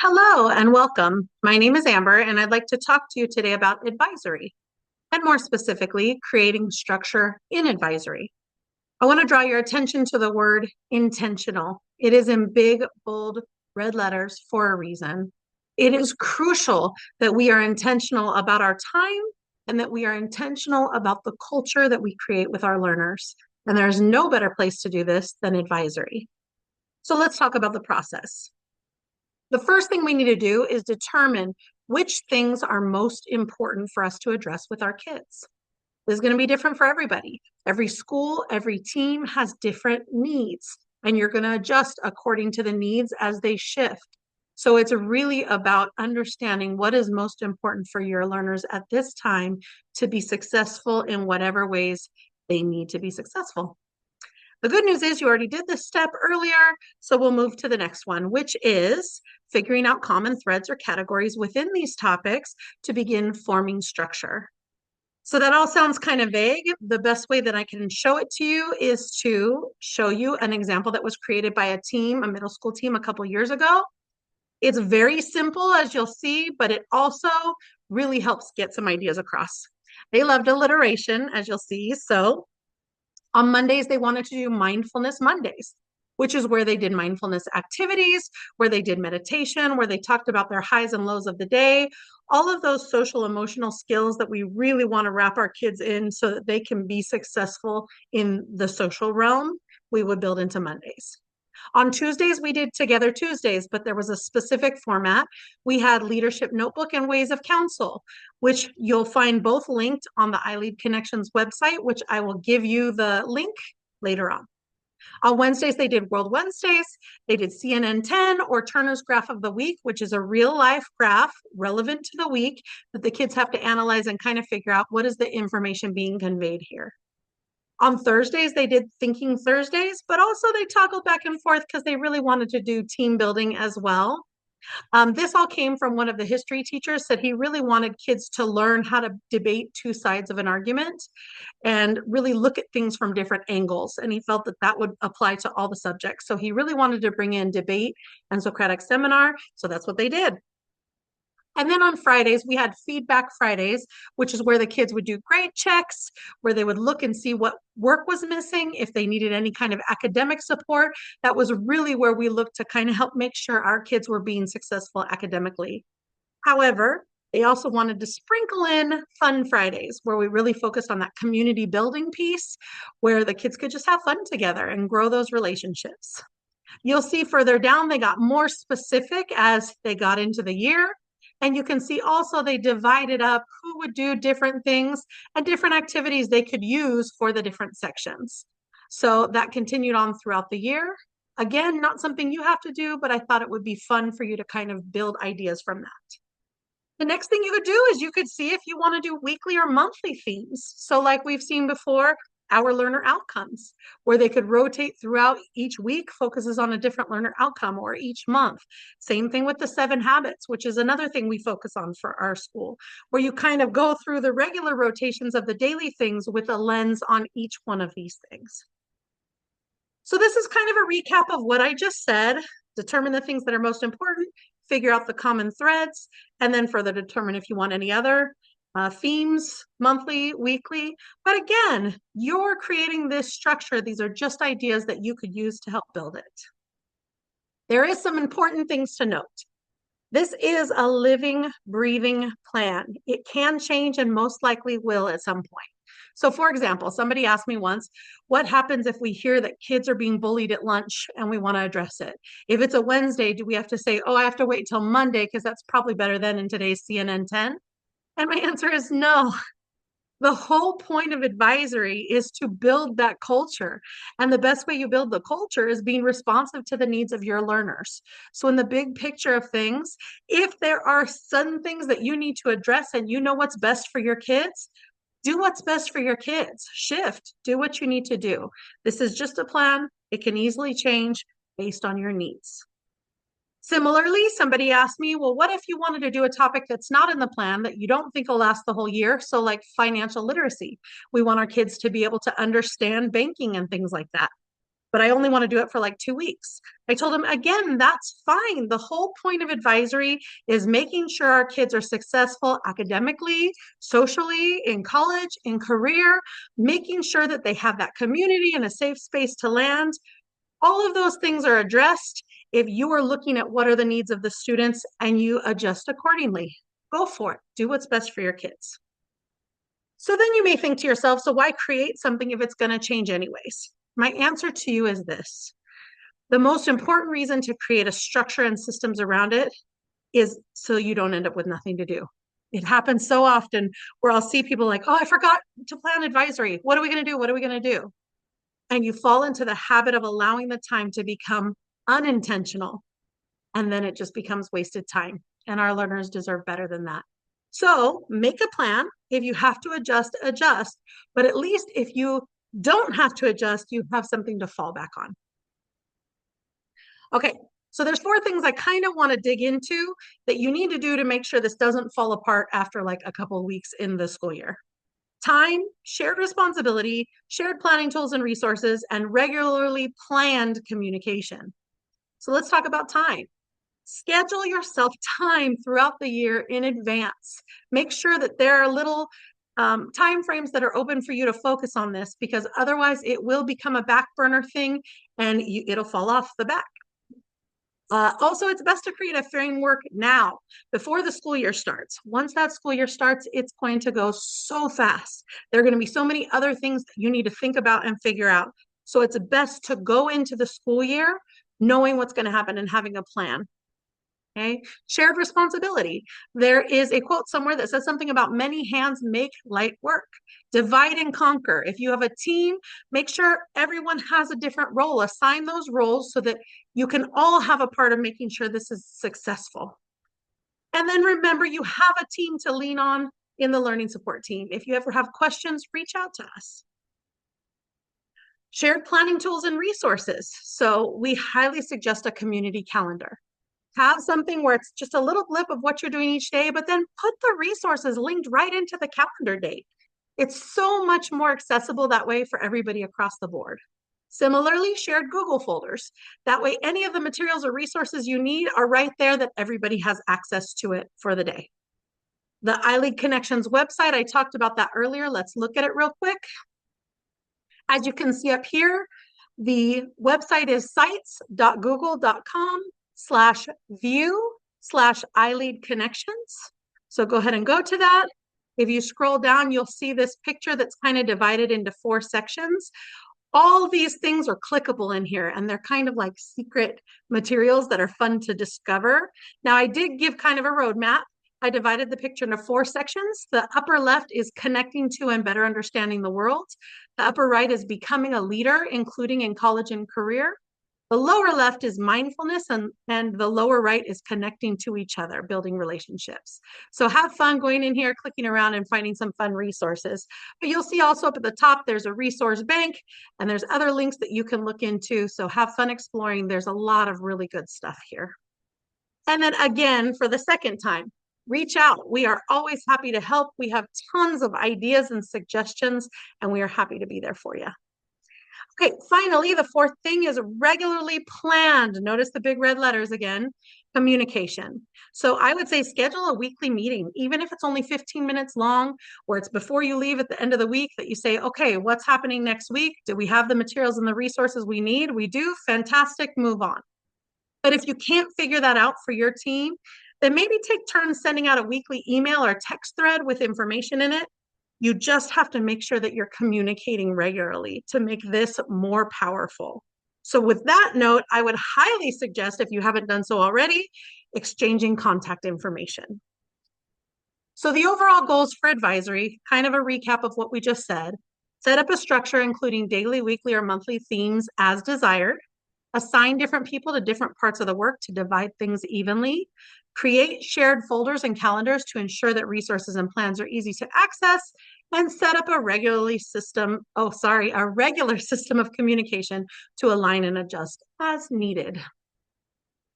Hello and welcome. My name is Amber, and I'd like to talk to you today about advisory, and more specifically, creating structure in advisory. I want to draw your attention to the word intentional. It is in big, bold, red letters for a reason. It is crucial that we are intentional about our time and that we are intentional about the culture that we create with our learners. And there's no better place to do this than advisory. So let's talk about the process. The first thing we need to do is determine which things are most important for us to address with our kids. This is going to be different for everybody. Every school, every team has different needs, and you're going to adjust according to the needs as they shift. So it's really about understanding what is most important for your learners at this time to be successful in whatever ways they need to be successful. The good news is you already did this step earlier, so we'll move to the next one, which is figuring out common threads or categories within these topics to begin forming structure. So that all sounds kind of vague. The best way that I can show it to you is to show you an example that was created by a team, a middle school team a couple years ago. It's very simple, as you'll see, but it also really helps get some ideas across. They loved alliteration, as you'll see, so on Mondays, they wanted to do Mindfulness Mondays, which is where they did mindfulness activities, where they did meditation, where they talked about their highs and lows of the day, all of those social emotional skills that we really want to wrap our kids in so that they can be successful in the social realm, we would build into Mondays. On Tuesdays, we did Together Tuesdays, but there was a specific format. We had Leadership Notebook and Ways of Counsel, which you'll find both linked on the iLead Connections website, which I will give you the link later on. On Wednesdays, they did World Wednesdays. They did CNN 10 or Turner's Graph of the Week, which is a real life graph relevant to the week that the kids have to analyze and kind of figure out what is the information being conveyed here. On Thursdays, they did Thinking Thursdays, but also they toggled back and forth because they really wanted to do team building as well. This all came from one of the history teachers, said he really wanted kids to learn how to debate two sides of an argument and really look at things from different angles. And he felt that that would apply to all the subjects. So he really wanted to bring in debate and Socratic seminar. So that's what they did. And then on Fridays, we had Feedback Fridays, which is where the kids would do grade checks, where they would look and see what work was missing, if they needed any kind of academic support. That was really where we looked to kind of help make sure our kids were being successful academically. However, they also wanted to sprinkle in Fun Fridays, where we really focused on that community building piece, where the kids could just have fun together and grow those relationships. You'll see further down, they got more specific as they got into the year. And you can see also they divided up who would do different things and different activities they could use for the different sections. So that continued on throughout the year. Again, not something you have to do, but I thought it would be fun for you to kind of build ideas from that. The next thing you could do is you could see if you want to do weekly or monthly themes. So like we've seen before, our learner outcomes, where they could rotate throughout each week, focuses on a different learner outcome, or each month. Same thing with the 7 habits, which is another thing we focus on for our school, where you kind of go through the regular rotations of the daily things with a lens on each one of these things. So this is kind of a recap of what I just said. Determine the things that are most important, figure out the common threads, and then further determine if you want any other themes, monthly, weekly. But again, you're creating this structure. These are just ideas that you could use to help build it. There is some important things to note. This is a living, breathing plan. It can change and most likely will at some point. So for example, somebody asked me once, what happens if we hear that kids are being bullied at lunch and we want to address it? If it's a Wednesday, do we have to say, oh, I have to wait till Monday because that's probably better than in today's CNN 10? And my answer is no. The whole point of advisory is to build that culture. And the best way you build the culture is being responsive to the needs of your learners. So in the big picture of things, if there are some things that you need to address and you know what's best for your kids, do what's best for your kids. Shift, do what you need to do. This is just a plan. It can easily change based on your needs. Similarly, somebody asked me, well, what if you wanted to do a topic that's not in the plan that you don't think will last the whole year? So like financial literacy. We want our kids to be able to understand banking and things like that. but I only want to do it for like 2 weeks. I told him, again, that's fine. The whole point of advisory is making sure our kids are successful academically, socially, in college, in career, making sure that they have that community and a safe space to land. All of those things are addressed if you are looking at what are the needs of the students and you adjust accordingly. Go for it. Do what's best for your kids. So then you may think to yourself, so why create something if it's going to change anyways? My answer to you is this. The most important reason to create a structure and systems around it is so you don't end up with nothing to do. It happens so often where I'll see people like, oh, I forgot to plan advisory. What are we going to do? What are we going to do? And you fall into the habit of allowing the time to become unintentional. And then it just becomes wasted time. And our learners deserve better than that. So make a plan. If you have to adjust, adjust. But at least if you don't have to adjust, you have something to fall back on. Okay, so there's 4 things I kind of want to dig into that you need to do to make sure this doesn't fall apart after like a couple of weeks in the school year. Time, shared responsibility, shared planning tools and resources, and regularly planned communication. So let's talk about time. Schedule yourself time throughout the year in advance. Make sure that there are little time frames that are open for you to focus on this, because otherwise it will become a back burner thing and it'll fall off the back. Also, it's best to create a framework now before the school year starts. Once that school year starts, it's going to go so fast. There are going to be so many other things that you need to think about and figure out. So it's best to go into the school year knowing what's going to happen and having a plan. Okay, shared responsibility. There is a quote somewhere that says something about many hands make light work. Divide and conquer. If you have a team, make sure everyone has a different role. Assign those roles so that you can all have a part of making sure this is successful. And then remember, you have a team to lean on in the learning support team. If you ever have questions, reach out to us. Shared planning tools and resources. So we highly suggest a community calendar. Have something where it's just a little blip of what you're doing each day, but then put the resources linked right into the calendar date. It's so much more accessible that way for everybody across the board. Similarly, shared Google folders. That way, any of the materials or resources you need are right there that everybody has access to it for the day. The iLead Connections website, I talked about that earlier. Let's look at it real quick. As you can see up here, the website is sites.google.com/view/iLead Connections. So go ahead and go to that. If you scroll down, you'll see this picture that's kind of divided into 4 sections. All these things are clickable in here, and they're kind of like secret materials that are fun to discover. Now, I did give kind of a roadmap. I divided the picture into 4 sections. The upper left is connecting to and better understanding the world. The upper right is becoming a leader, including in college and career. The lower left is mindfulness, and the lower right is connecting to each other, building relationships. So have fun going in here, clicking around and finding some fun resources. But you'll see also up at the top, there's a resource bank and there's other links that you can look into. So have fun exploring. There's a lot of really good stuff here. And then again, for the second time, reach out. We are always happy to help. We have tons of ideas and suggestions, and we are happy to be there for you. Okay, finally, the 4th thing is regularly planned. Notice the big red letters again, communication. So I would say schedule a weekly meeting, even if it's only 15 minutes long, or it's before you leave at the end of the week, that you say, okay, what's happening next week? Do we have the materials and the resources we need? We do, fantastic, move on. But if you can't figure that out for your team, then maybe take turns sending out a weekly email or text thread with information in it. You just have to make sure that you're communicating regularly to make this more powerful. So with that note, I would highly suggest, if you haven't done so already, exchanging contact information. So the overall goals for advisory, kind of a recap of what we just said: set up a structure including daily, weekly, or monthly themes as desired. Assign different people to different parts of the work to divide things evenly. Create shared folders and calendars to ensure that resources and plans are easy to access, and set up a regular system of communication to align and adjust as needed.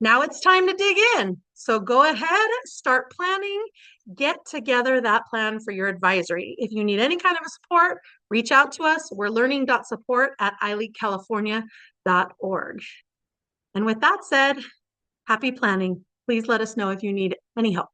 Now it's time to dig in. So go ahead, start planning, get together that plan for your advisory. If you need any kind of support, reach out to us. We're learning.support@ileadcalifornia.com. And with that said, happy planning. Please let us know if you need any help.